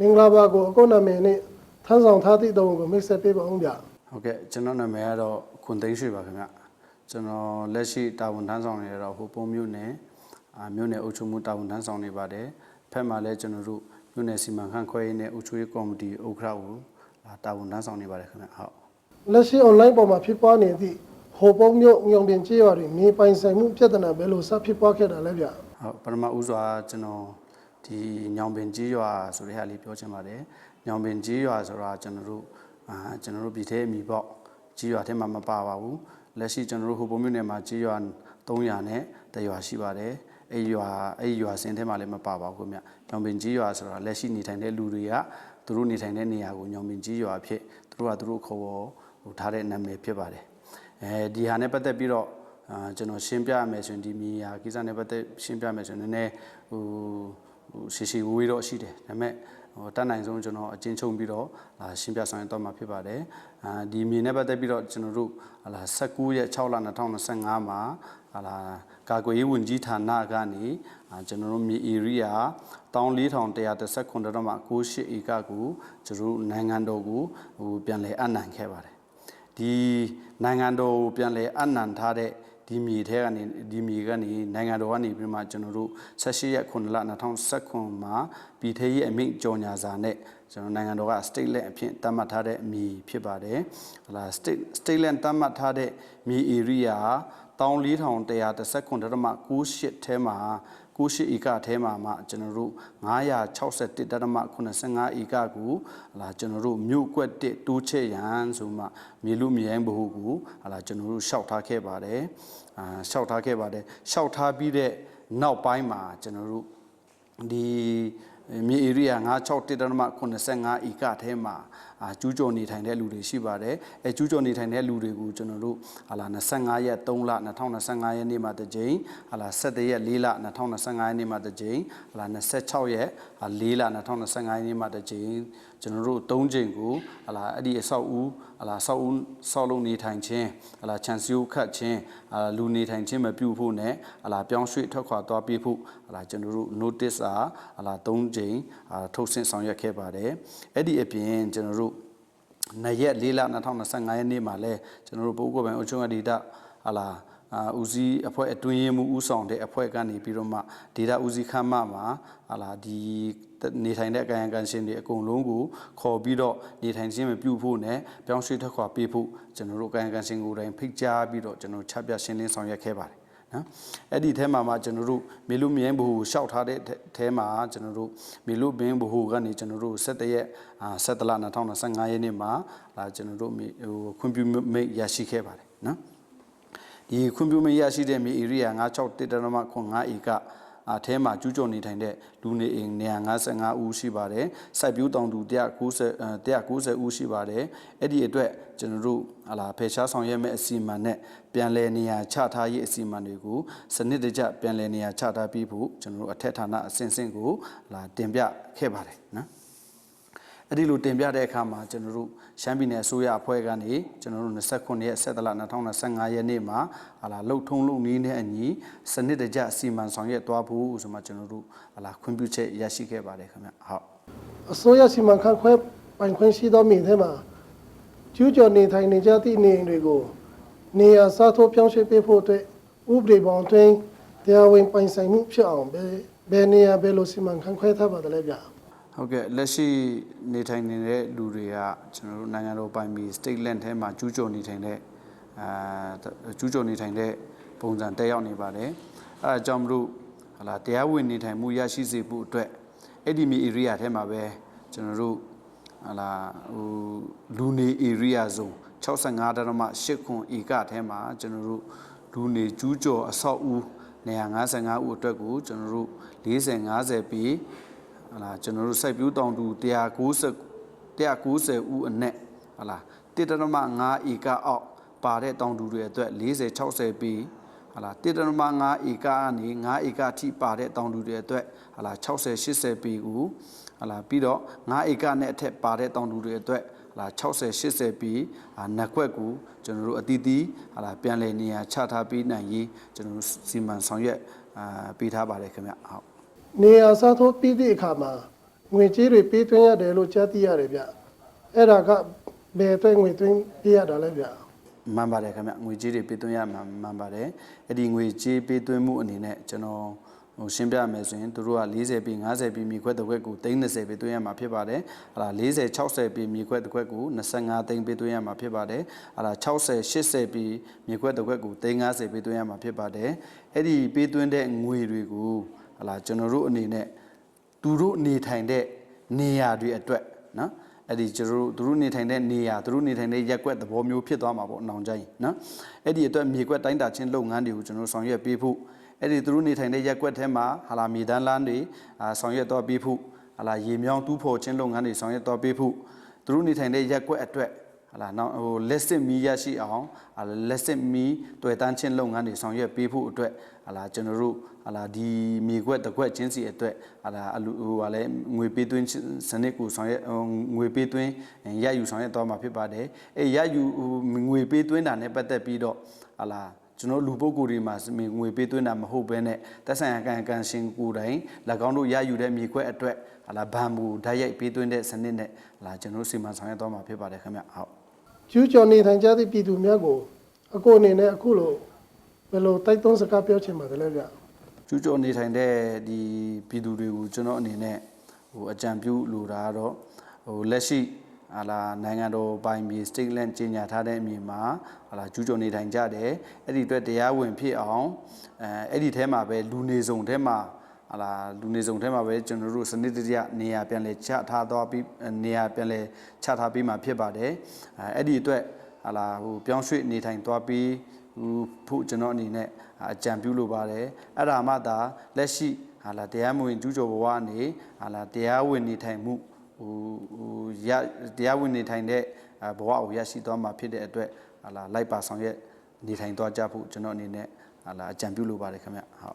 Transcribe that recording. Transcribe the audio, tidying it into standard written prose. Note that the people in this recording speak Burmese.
မင်္ဂလာပါကိုအခုနာမည်နဲ့ထမ်းဆောင်ထားသည့်တုံးကိုမိတ်ဆက်ပေးပါအောင်ဗျာ ဟုတ်ကဲ့ကျွန်တော်နာမည်ကတော့ခွန်သိန်းရွှေပါခင်ဗျကျွန်တော်လက်ရှိတာဝန်ထမ်းဆောင်နေရတော့ဟိုပုံမြို့နယ်မြို့နယ်အုပ်ချုပ်မှုတာဝန်ထမ်းဆောင်နေပါတယ်ဖက်မှာလည်းကျွန်တော်တို့မြို့နယ်စီမံခန့်ခွဲရေးနဲ့အုပ်ချုပ်ရေးကော်မတီဥက္ကဋ္ဌကိုတာဝန်ထမ်းဆောင်နေပါတယ်ခင်ဗျဟုတ်လက်ရှိ online ပေါ်မှာဖြစ်ပွားနေသည့်ဟိုပုံမြို့ညောင်ပင်ကျေးရွာတွင်မြေပိုင်ဆိုင်မှုပြဿနာပဲလို့စဖြစ်ပွားခဲ့တာလဲဗျာ ဟုတ်ပထမဦးစွာကျွန်တော်ဒီညောင်ပင်ကျေးရွာဆိုတဲ့ဟာလေးပြောချင်ပါတယ်ညောင်ပင်ကျေးရွာဆိုတာကျွန်တော်တို့ပြည်ထဲအမည်ပေါ့ကျေးရွာထဲမှာမပါပါဘူးလက်ရှိကျွန်တော်တို့ဟိုပုံမြို့နယ်မှာကျေးရွာ300နဲ့တရွာရှိပါတယ်အဲ့ရွာစင်ထဲမှာလည်းမပါပါဘူးခင်ဗျညောင်ပင်ကျေးရွာဆိုတာလက်ရှိနေထိုင်တဲ့လူတွေကသူတို့နေထိုင်တဲ့နေရာကိုညောင်ပင်ကျေးရွာဖြစ်သူတို့ခေါ်ဟိုထားတဲ့နာမည်ဖြစ်ပါတယ်ဒီဟာနဲ့ပတ်သက်ပြီးတော့ကျွန်တော်ရှင်းပြရမယ်ဆိုရင်ဒီမြေယာကိစ္စနဲ့ပတ်သက်ရှင်းပြမယ်ဆိုရင်နည်းနည်းဟိုရှည်ဝေးတော့ရှိတယ်ဒါပေမဲ့တတ်နိုင်ဆုံးကျွန်တော်အချင်းချုပ်ပြီးတော့ရှင်းပြဆောင်ရွက်တော့မှာဖြစ်ပါတယ်ဒီမြေနဲ့ပတ်သက်ပြီးတော့ကျွန်တော်တို့19ရက်6လ2025မှာကာကွယ်ရေးဝန်ကြီးဌာနကနေကျွန်တော်တို့မြေ area 14119.98 ဧကကိုကျွန်တော်တို့နိုင်ငံတော်ကိုပြန်လည်အပ်နှံခဲ့ပါတယ်ဒီနိုင်ငံတော်ကိုပြန်လည်အပ်နှံထားတဲ့ဒီမြေထဲကနေဒီမြေကနေနိုင်ငံတော်ကနေပြီးမှကျွန်တော်တို့18ရက်9လ2019မှာပြည်ထရေးအမိန့်ကြော်ညာစာနဲ့ကျွန်တော်နိုင်ငံတော်က state land အဖြစ်သတ်မှတ်ထားတဲ့မြေဖြစ်ပါတယ်state land သတ်မှတ်ထားတဲ့မြေ area 14119.98 ထဲမှာ98ဧကထဲမှာမှကျွန်တော်တို့961.85 ဧကကိုကျွန်တော်တို့မြို့ကွက်1တိုးချဲ့ရန်ဆိုမှမြေလူမြေရိုင်းဘဟုကိုကျွန်တော်တို့ရှောက်ထားခဲ့ပါတယ်ရှောက်ထားပြီးတဲ့နောက်ပိုင်းမှာကျွန်တော်တို့ဒီမြေ area 961.85 ဧကထဲမှာကျူးကျော်နေထိုင်တဲ့လူတွေရှိပါတယ်ကျူးကျော်နေထိုင်တဲ့လူတွေကိုကျွန်တော်တို့25ရက်3လ2025ရက်နေ့မှာတစ်ကြိမ်17ရက်4လ2025ရက်နေ့မှာတစ်ကြိမ်26ရက်4လ2025ရက်နေ့မှာတစ်ကြိမ်ကျွန်တော်တို့3ကြိမ်ကိုအဲ့ဒီအဆောက်အဦဆောက်လုပ်နေထိုင်ခြင်းခြံစည်းရိုးခတ်ခြင်းလူနေထိုင်ခြင်းမပြုဖို့နဲ့ပြောင်းရွှေ့ထွက်ခွာသွားပြေးဖို့ကျွန်တော်တို့ notice 3ကြိမ်ထုတ်ဆင့်ဆောင်ရွက်ခဲ့ပါတယ်အဲ့ဒီအပြင်ကျွန်တော်တို့2ရက်4လ2025ရက်နေ့မှာလဲကျွန်တော်တို့ဘိုးကောပိုင်အုပ်ချုပ်ရေးဒေတာဦးစီးအဖွဲ့အတွင်းရေးမှူးဦးဆောင်တဲ့အဖွဲ့ကနေပြီးတော့မှဒေတာဦးစီးခန်းမမှာဒီနေထိုင်တဲ့ကာယကံရှင်တွေအကုန်လုံးကိုခေါ်ပြီးတော့နေထိုင်ခြင်းမပြုဖို့နဲ့ပြောင်းရွှေ့ထွက်ခွာပေးဖို့ကျွန်တော်တို့ကာယကံရှင်ကိုယ်တိုင်ဖိတ်ကြားပြီးတော့ကျွန်တော်ချပြရှင်းလင်းဆောင်ရွက်ခဲ့ပါတယ်နော်အဲ့ဒီထဲမှာကျွန်တော်တို့မေလူမြင်းဘဟုရှောက်ထားတဲ့ထဲမှာကျွန်တော်တို့မေလူဘင်းဘဟုကနေကျွန်တော်တို့17ရက်17လ2025ရက်နေ့မှာကျွန်တော်တို့ခွင့်ပြုမိတ်ရရှိခဲ့ပါတယ်နော်ဒီခွင့်ပြုမိတ်ရရှိတဲ့မြေ area 961.85 ဧကအထဲမှာကျူးကျော်နေထိုင်တဲ့လူနေအိမ်155ဦးရှိပါတယ်စိုက်ပျိုးတောင်သူ190ဦးရှိပါတယ်အဲ့ဒီအတွက်ကျွန်တော်တို့ဖယ်ရှားဆောင်ရွက်မဲ့အစီအမံနဲ့ပြန်လည်နေရာချထားရေးအစီအမံတွေကိုစနစ်တကျပြန်လည်နေရာချထားပြီးဖို့ကျွန်တော်တို့အထက်ဌာနအဆင့်ဆင့်ကိုတင်ပြခဲ့ပါတယ်နော်အဲ့ဒီလိုတင်ပြတဲ့အခါမှာကျွန်တော်တို့ရှမ်းပြည်နယ်အစိုးရအဖွဲ့ကနေကျွန်တော်တို့29ရက်17လ2025ရက်နေ့မှာလှုပ်ထုံးလုပ်နည်းနဲ့အညီစနစ်တကျအစီအမံဆောင်ရွက်သွားဖို့ဆိုမှကျွန်တော်တို့ခွင့်ပြုချက်ရရှိခဲ့ပါတယ်ခင်ဗျဟုတ်အစိုးရစီမံခန့်ခွဲပိုင်ခွင့်ရှိသောမြေထဲမှာကျူးကျော်နေထိုင်နေကြသည့်နေအိမ်တွေကိုနေရာစားထိုးပြောင်းရွှေ့ပေးဖို့အတွက်ဥပဒေပေါင်းတွင်တရားဝင်ပိုင်ဆိုင်မှုဖြစ်အောင်ဘယ်နေရာဘယ်လိုစီမံခန့်ခွဲထားပါတယ်လဲဗျာဟုတ်ကဲ့လက်ရှိနေထိုင်နေတဲ့လူတွေကကျွန်တော်တို့နိုင်ငံတော်ပိုင်မြေ state land ထဲမှာကျူးကျော်နေထိုင်တဲ့ပုံစံတက်ရောက်နေပါတယ်အဲအကြောင်းမလို့တရားဝင်နေထိုင်မှုရရှိစေဖို့အတွက်အဲ့ဒီမြေ area ထဲမှာပဲကျွန်တော်တို့လူနေ area zone 65.8 ခွန်ဧကထဲမှာကျွန်တော်တို့လူနေကျူးကျော်အဆောက်အဦ155ဦးအတွက်ကိုကျွန်တော်တို့40-50ปีကျွန်တော်တို့စိုက်ပျိုးတောင်သူ190ဦးအနက်1.5 ဧကအောက်ပါတဲ့တောင်သူတွေအတွက်40-60ปี1.5 ဧကကနေ5ဧကထိပါတဲ့တောင်သူတွေအတွက်60-80ปีကိုပြီးတော့5ဧကနဲ့အထက်ပါတဲ့တောင်သူတွေအတွက်60-80ปีနှစ်ခွက်ကိုကျွန်တော်တို့အတီးတီးပြန်လည်နေရာချထားပေးနိုင်ရေးကျွန်တော်တို့စီမံဆောင်ရွက်ပေးထားပါတယ်ခင်ဗျဟုတ်နေရာစားထိုးပြီးသည့်အခါမှာ ငွေကြေးတွေပေးသွင်းရတယ်လို့ကြားသိရတယ်ဗျအဲ့ဒါကဘယ်အတွက်ငွေသွင်းပေးရတာလဲဗျ မှန်ပါတယ်ခင်ဗျငွေကြေးတွေပေးသွင်းရမှာမှန်ပါတယ်အဲ့ဒီငွေကြေးပေးသွင်းမှုအနေနဲ့ကျွန်တော်ရှင်းပြမယ်ဆိုရင်သူတို့က40ปี50ปีမြေခွက်တစ်ခွက်ကို30ပေးသွင်းရမှာဖြစ်ပါတယ်အဲ့ဒါ40 60ปีမြေခွက်တစ်ခွက်ကို25သိန်းပေးသွင်းရမှာဖြစ်ပါတယ်အဲ့ဒါ60 80ปีမြေခွက်တစ်ခွက်ကို50ပေးသွင်းရမှာဖြစ်ပါတယ်အဲ့ဒီပေးသွင်းတဲ့ငွေတွေကိုဟလာကျွန်တော်တို့အနေနဲ့သူတို့နေထိုင်တဲ့နေရာတွေအတွက်နော်အဲ့ဒီကျွန်တော်တို့သူတို့နေထိုင်တဲ့နေရာသူတို့နေထိုင်တဲ့ရက်ကွက်သဘောမျိုးဖြစ်သွားမှာပေါ့နောင်ကြရင်နော်အဲ့ဒီအတွက်မြေကွက်တိုင်းတာချင်းလုပ်ငန်းတွေကိုကျွန်တော်ဆောင်ရွက်ပေးဖို့အဲ့ဒီသူတို့နေထိုင်တဲ့ရက်ကွက်ထဲမှာဟာလာမြေတန်းလန်းတွေဆောင်ရွက်တော့ပေးဖို့ဟာလာရေမြောင်းတူးဖော်ချင်းလုပ်ငန်းတွေဆောင်ရွက်တော့ပေးဖို့သူတို့နေထိုင်တဲ့ရက်ကွက်အတွက်ဟာလာနောက်ဟိုလက်စစ်မီးရရှိအောင်လက်စစ်မီးတွေ့တန်းချင်းလုပ်ငန်းတွေဆောင်ရွက်ပေးဖို့အတွက်ဟာလာကျွန်တော်တို့ဟာလာဒီမြေကွက်တစ်ကွက်ချင်းစီအတွက်ဟာလာအလူဟိုဟာလဲငွေပေးသွင်းစနစ်ကိုဆောင်ရွက်ငွေပေးသွင်းရယူဆောင်ရွက်တော့မှာဖြစ်ပါတယ်အဲရယူငွေပေးသွင်းတာနဲ့ပတ်သက်ပြီးတော့ဟာလာကျွန်တော်လူပုဂ္ဂိုလ်တွေမှာငွေပေးသွင်းတာမဟုတ်ဘဲနဲ့သက်ဆိုင်ရာကန်ရှင်ကိုယ်တိုင်၎င်းတို့ရယူတဲ့မြေခွက်အတွက်ဟာလာဘန်မူဓာတ်ရိုက်ပေးသွင်းတဲ့စနစ်နဲ့ဟာလာကျွန်တော်စီမံဆောင်ရွက်တော့မှာဖြစ်ပါတယ်ခင်ဗျဟုတ်ကျူးကျော်နေထိုင်ကြသည့်ပြည်သူများကိုအကိုအနေနဲ့အခုလိုဘယ်လိုတိုက်တွန်းစကားပြောချင်ပါတယ်လဲဗျ ကျူးကျော်နေထိုင်တဲ့ဒီပြည်သူတွေကိုကျွန်တော်အနေနဲ့ဟိုအကြံပြုလိုတာကတော့ဟိုလက်ရှိဟာလာနိုင်ငံတော်ပိုင်မြေ state land ကြီးညာထားတဲ့အမြေမှာဟာလာကျူးကျော်နေထိုင်ကြတယ်အဲ့ဒီအတွက်တရားဝင်ဖြစ်အောင်အဲ့ဒီထဲမှာပဲလူနေစုံထဲမှာဟာလာလူနေစုံထဲမှာပဲကျွန်တော်တို့စနစ်တကျနေရာပြန်လဲချထားသွားပြီးနေရာပြန်လဲချထားပြီးမှဖြစ်ပါတယ်အဲ့ဒီအတွက်ဟာလာဟိုပြောင်းရွှေ့နေထိုင်သွားပြီးဖို့ကျွန်တော်အနေနဲ့အကြံပြုလိုပါတယ်အဲ့ဒါမှသာလက်ရှိဟာလာတရားမဝင်ကျူးကျော်ဘဝအနေဟာလာတရားဝင်နေထိုင်မှုဟိုတရားဝင်နေထိုင်တဲ့ဘဝကိုရရှိသွားမှာဖြစ်တဲ့အတွက်ဟာလာလိုက်ပါဆောင်ရွက်နေထိုင်သွားကြဖို့ကျွန်တော်အနေနဲ့ဟာလာအကြံပြုလိုပါတယ်ခင်ဗျဟုတ်